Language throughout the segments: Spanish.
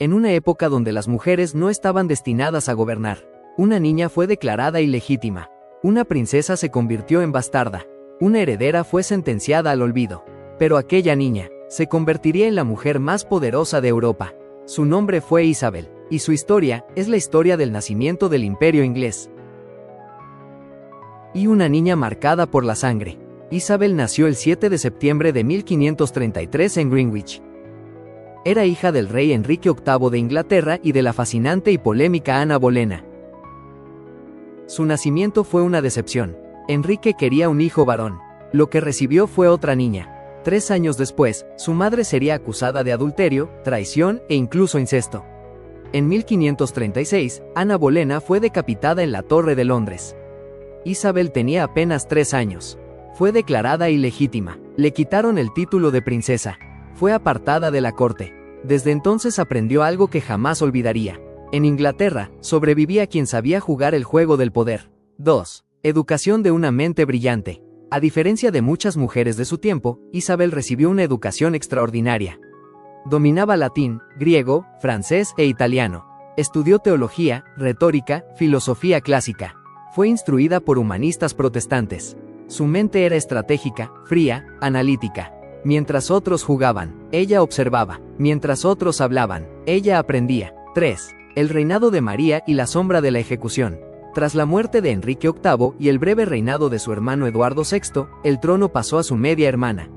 En una época donde las mujeres no estaban destinadas a gobernar, una niña fue declarada ilegítima. Una princesa se convirtió en bastarda. Una heredera fue sentenciada al olvido. Pero aquella niña se convertiría en la mujer más poderosa de Europa. Su nombre fue Isabel, y su historia es la historia del nacimiento del Imperio inglés. Y una niña marcada por la sangre. Isabel nació el 7 de septiembre de 1533 en Greenwich. Era hija del rey Enrique VIII de Inglaterra y de la fascinante y polémica Ana Bolena. Su nacimiento fue una decepción. Enrique quería un hijo varón. Lo que recibió fue otra niña. 3 años después, su madre sería acusada de adulterio, traición e incluso incesto. En 1536, Ana Bolena fue decapitada en la Torre de Londres. Isabel tenía apenas 3 años. Fue declarada ilegítima. Le quitaron el título de princesa. Fue apartada de la corte. Desde entonces aprendió algo que jamás olvidaría. En Inglaterra, sobrevivía quien sabía jugar el juego del poder. 2. Educación de una mente brillante. A diferencia de muchas mujeres de su tiempo, Isabel recibió una educación extraordinaria. Dominaba latín, griego, francés e italiano. Estudió teología, retórica, filosofía clásica. Fue instruida por humanistas protestantes. Su mente era estratégica, fría, analítica. Mientras otros jugaban, ella observaba. Mientras otros hablaban, ella aprendía. 3. El reinado de María y la sombra de la ejecución. Tras la muerte de Enrique VIII y el breve reinado de su hermano Eduardo VI, el trono pasó a su media hermana,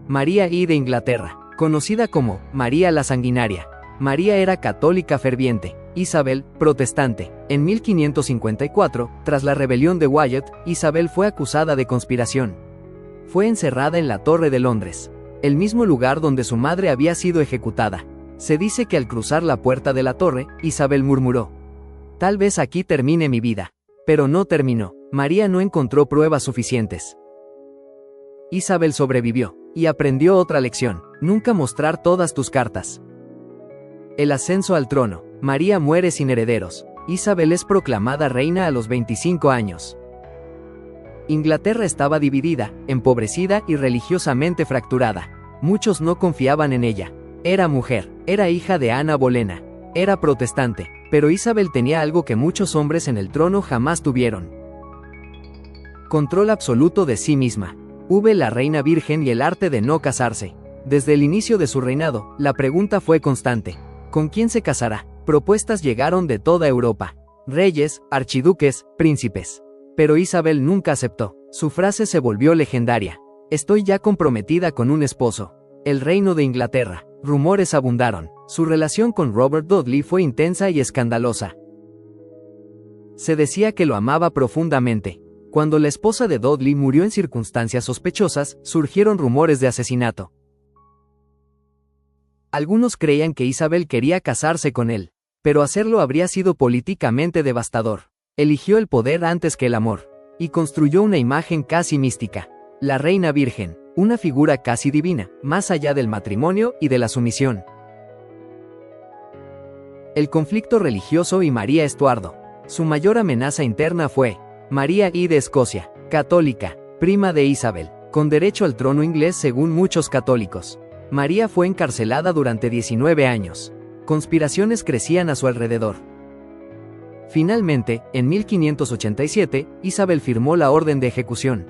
María I de Inglaterra, conocida como María la Sanguinaria. María era católica ferviente, Isabel, protestante. En 1554, tras la rebelión de Wyatt, Isabel fue acusada de conspiración. Fue encerrada en la Torre de Londres, el mismo lugar donde su madre había sido ejecutada. Se dice que al cruzar la puerta de la torre, Isabel murmuró: «Tal vez aquí termine mi vida». Pero no terminó. María no encontró pruebas suficientes. Isabel sobrevivió, y aprendió otra lección: nunca mostrar todas tus cartas. El ascenso al trono. María muere sin herederos. Isabel es proclamada reina a los 25 años. Inglaterra estaba dividida, empobrecida y religiosamente fracturada. Muchos no confiaban en ella. Era mujer, era hija de Ana Bolena, era protestante, pero Isabel tenía algo que muchos hombres en el trono jamás tuvieron: control absoluto de sí misma. La reina virgen y el arte de no casarse. Desde el inicio de su reinado, la pregunta fue constante: ¿con quién se casará? Propuestas llegaron de toda Europa. Reyes, archiduques, príncipes. Pero Isabel nunca aceptó. Su frase se volvió legendaria: «Estoy ya comprometida con un esposo». El reino de Inglaterra. Rumores abundaron. Su relación con Robert Dudley fue intensa y escandalosa. Se decía que lo amaba profundamente. Cuando la esposa de Dudley murió en circunstancias sospechosas, surgieron rumores de asesinato. Algunos creían que Isabel quería casarse con él, pero hacerlo habría sido políticamente devastador. Eligió el poder antes que el amor, y construyó una imagen casi mística: la reina virgen, una figura casi divina, más allá del matrimonio y de la sumisión. El conflicto religioso y María Estuardo. Su mayor amenaza interna fue María I de Escocia, católica, prima de Isabel, con derecho al trono inglés según muchos católicos. María fue encarcelada durante 19 años. Conspiraciones crecían a su alrededor. Finalmente, en 1587, Isabel firmó la orden de ejecución.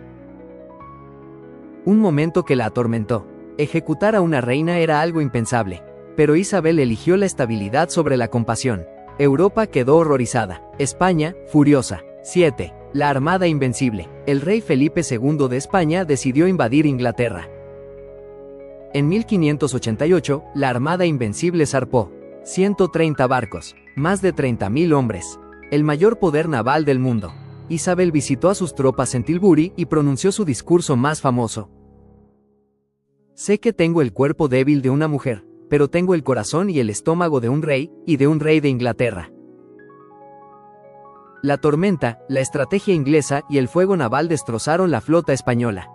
Un momento que la atormentó. Ejecutar a una reina era algo impensable. Pero Isabel eligió la estabilidad sobre la compasión. Europa quedó horrorizada. España, furiosa. 7. La Armada Invencible. El rey Felipe II de España decidió invadir Inglaterra. En 1588, la Armada Invencible zarpó. 130 barcos, más de 30.000 hombres. El mayor poder naval del mundo. Isabel visitó a sus tropas en Tilbury y pronunció su discurso más famoso: «Sé que tengo el cuerpo débil de una mujer, pero tengo el corazón y el estómago de un rey, y de un rey de Inglaterra». La tormenta, la estrategia inglesa y el fuego naval destrozaron la flota española.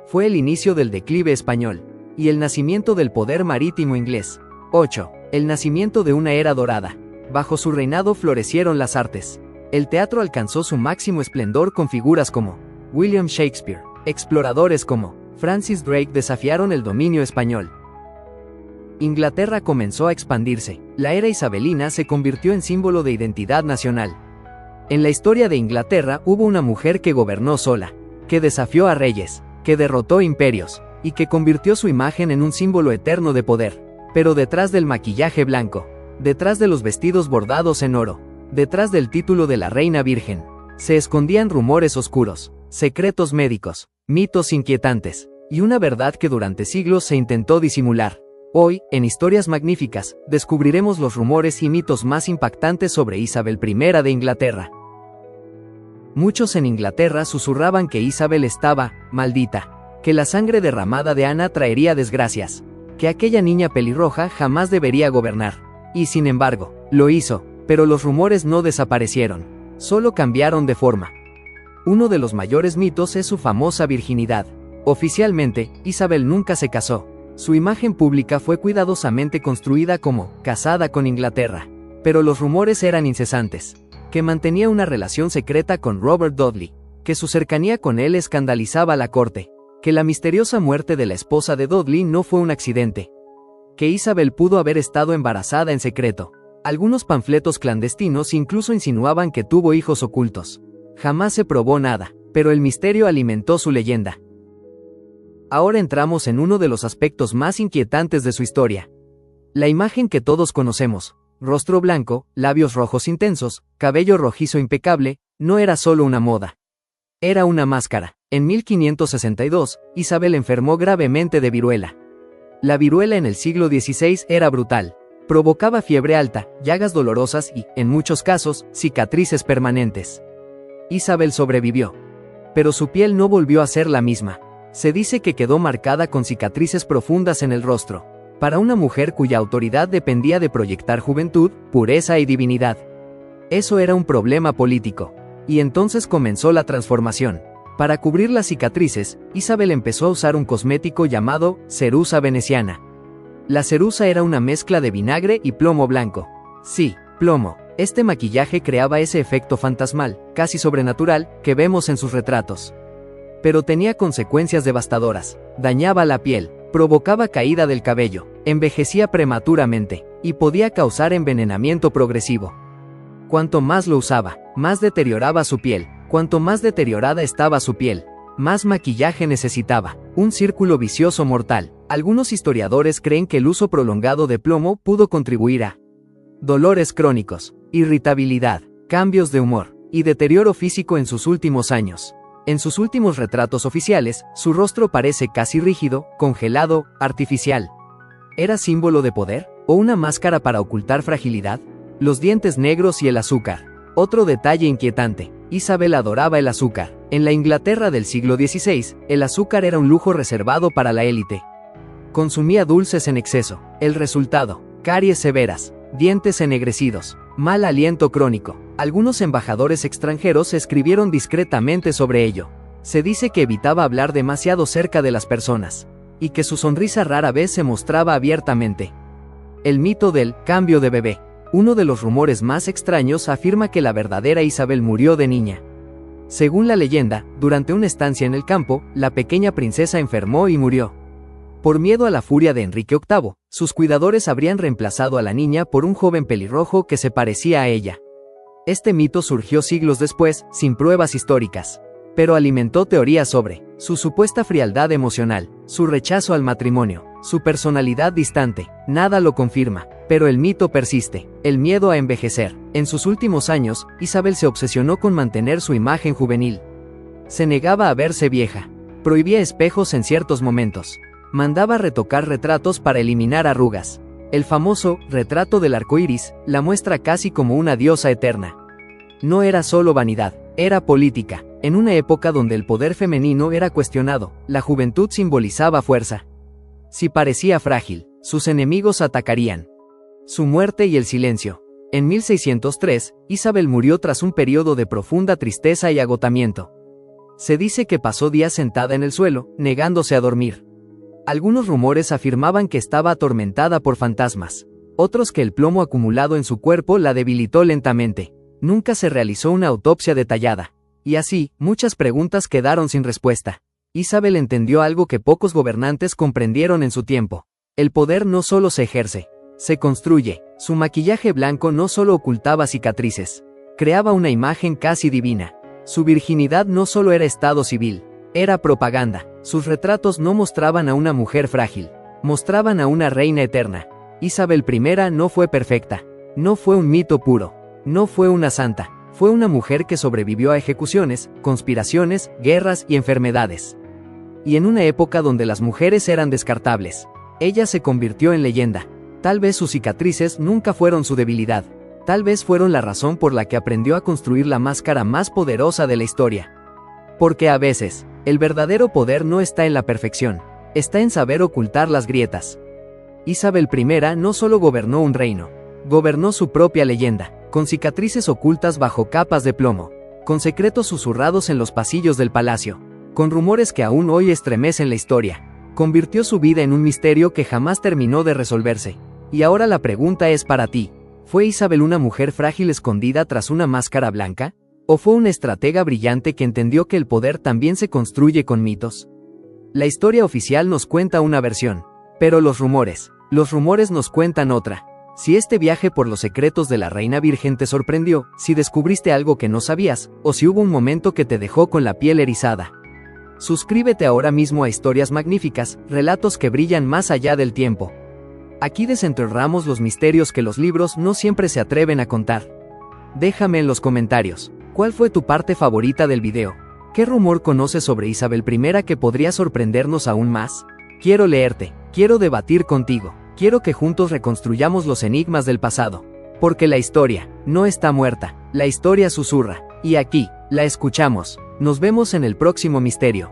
Fue el inicio del declive español, y el nacimiento del poder marítimo inglés. 8. El nacimiento de una era dorada. Bajo su reinado florecieron las artes. El teatro alcanzó su máximo esplendor con figuras como William Shakespeare. Exploradores como Francis Drake desafiaron el dominio español. Inglaterra comenzó a expandirse. La era isabelina se convirtió en símbolo de identidad nacional. En la historia de Inglaterra hubo una mujer que gobernó sola, que desafió a reyes, que derrotó imperios, y que convirtió su imagen en un símbolo eterno de poder. Pero detrás del maquillaje blanco, detrás de los vestidos bordados en oro, detrás del título de la reina virgen, se escondían rumores oscuros, secretos médicos, mitos inquietantes, y una verdad que durante siglos se intentó disimular. Hoy, en Historias Magníficas, descubriremos los rumores y mitos más impactantes sobre Isabel I de Inglaterra. Muchos en Inglaterra susurraban que Isabel estaba maldita, que la sangre derramada de Ana traería desgracias, que aquella niña pelirroja jamás debería gobernar. Y sin embargo, lo hizo, pero los rumores no desaparecieron, solo cambiaron de forma. Uno de los mayores mitos es su famosa virginidad. Oficialmente, Isabel nunca se casó. Su imagen pública fue cuidadosamente construida como casada con Inglaterra. Pero los rumores eran incesantes. Que mantenía una relación secreta con Robert Dudley, que su cercanía con él escandalizaba a la corte, que la misteriosa muerte de la esposa de Dudley no fue un accidente, que Isabel pudo haber estado embarazada en secreto. Algunos panfletos clandestinos incluso insinuaban que tuvo hijos ocultos. Jamás se probó nada, pero el misterio alimentó su leyenda. Ahora entramos en uno de los aspectos más inquietantes de su historia. La imagen que todos conocemos, rostro blanco, labios rojos intensos, cabello rojizo impecable, no era solo una moda. Era una máscara. En 1562, Isabel enfermó gravemente de viruela. La viruela en el siglo XVI era brutal. Provocaba fiebre alta, llagas dolorosas y, en muchos casos, cicatrices permanentes. Isabel sobrevivió. Pero su piel no volvió a ser la misma. Se dice que quedó marcada con cicatrices profundas en el rostro. Para una mujer cuya autoridad dependía de proyectar juventud, pureza y divinidad. Eso era un problema político. Y entonces comenzó la transformación. Para cubrir las cicatrices, Isabel empezó a usar un cosmético llamado cerusa veneciana. La cerusa era una mezcla de vinagre y plomo blanco. Sí, plomo. Este maquillaje creaba ese efecto fantasmal, casi sobrenatural, que vemos en sus retratos. Pero tenía consecuencias devastadoras. Dañaba la piel, provocaba caída del cabello, envejecía prematuramente, y podía causar envenenamiento progresivo. Cuanto más lo usaba, más deterioraba su piel. Cuanto más deteriorada estaba su piel, más maquillaje necesitaba. Un círculo vicioso mortal. Algunos historiadores creen que el uso prolongado de plomo pudo contribuir a dolores crónicos, irritabilidad, cambios de humor y deterioro físico en sus últimos años. En sus últimos retratos oficiales, su rostro parece casi rígido, congelado, artificial. ¿Era símbolo de poder? ¿O una máscara para ocultar fragilidad? Los dientes negros y el azúcar. Otro detalle inquietante. Isabel adoraba el azúcar. En la Inglaterra del siglo XVI, el azúcar era un lujo reservado para la élite. Consumía dulces en exceso. El resultado: caries severas, dientes ennegrecidos, mal aliento crónico. Algunos embajadores extranjeros escribieron discretamente sobre ello. Se dice que evitaba hablar demasiado cerca de las personas, y que su sonrisa rara vez se mostraba abiertamente. El mito del cambio de bebé. Uno de los rumores más extraños afirma que la verdadera Isabel murió de niña. Según la leyenda, durante una estancia en el campo, la pequeña princesa enfermó y murió. Por miedo a la furia de Enrique VIII, sus cuidadores habrían reemplazado a la niña por un joven pelirrojo que se parecía a ella. Este mito surgió siglos después, sin pruebas históricas, pero alimentó teorías sobre su supuesta frialdad emocional, su rechazo al matrimonio, su personalidad distante. Nada lo confirma, pero el mito persiste. El miedo a envejecer. En sus últimos años, Isabel se obsesionó con mantener su imagen juvenil. Se negaba a verse vieja. Prohibía espejos en ciertos momentos. Mandaba retocar retratos para eliminar arrugas. El famoso retrato del arco iris la muestra casi como una diosa eterna. No era solo vanidad, era política. En una época donde el poder femenino era cuestionado, la juventud simbolizaba fuerza. Si parecía frágil, sus enemigos atacarían. Su muerte y el silencio. En 1603, Isabel murió tras un periodo de profunda tristeza y agotamiento. Se dice que pasó días sentada en el suelo, negándose a dormir. Algunos rumores afirmaban que estaba atormentada por fantasmas. Otros que el plomo acumulado en su cuerpo la debilitó lentamente. Nunca se realizó una autopsia detallada. Y así, muchas preguntas quedaron sin respuesta. Isabel entendió algo que pocos gobernantes comprendieron en su tiempo. El poder no solo se ejerce, se construye. Su maquillaje blanco no solo ocultaba cicatrices, creaba una imagen casi divina. Su virginidad no solo era estado civil, era propaganda. Sus retratos no mostraban a una mujer frágil, mostraban a una reina eterna. Isabel I no fue perfecta, no fue un mito puro, no fue una santa, fue una mujer que sobrevivió a ejecuciones, conspiraciones, guerras y enfermedades. Y en una época donde las mujeres eran descartables, ella se convirtió en leyenda. Tal vez sus cicatrices nunca fueron su debilidad, tal vez fueron la razón por la que aprendió a construir la máscara más poderosa de la historia. Porque a veces, el verdadero poder no está en la perfección, está en saber ocultar las grietas. Isabel I no solo gobernó un reino, gobernó su propia leyenda, con cicatrices ocultas bajo capas de plomo, con secretos susurrados en los pasillos del palacio, con rumores que aún hoy estremecen la historia. Convirtió su vida en un misterio que jamás terminó de resolverse. Y ahora la pregunta es para ti: ¿fue Isabel una mujer frágil escondida tras una máscara blanca? ¿O fue una estratega brillante que entendió que el poder también se construye con mitos? La historia oficial nos cuenta una versión, pero los rumores nos cuentan otra. Si este viaje por los secretos de la Reina Virgen te sorprendió, si descubriste algo que no sabías, o si hubo un momento que te dejó con la piel erizada. Suscríbete ahora mismo a Historias Magníficas, relatos que brillan más allá del tiempo. Aquí desenterramos los misterios que los libros no siempre se atreven a contar. Déjame en los comentarios, ¿cuál fue tu parte favorita del video? ¿Qué rumor conoces sobre Isabel I que podría sorprendernos aún más? Quiero leerte, quiero debatir contigo, quiero que juntos reconstruyamos los enigmas del pasado. Porque la historia no está muerta, la historia susurra, y aquí, la escuchamos. Nos vemos en el próximo misterio.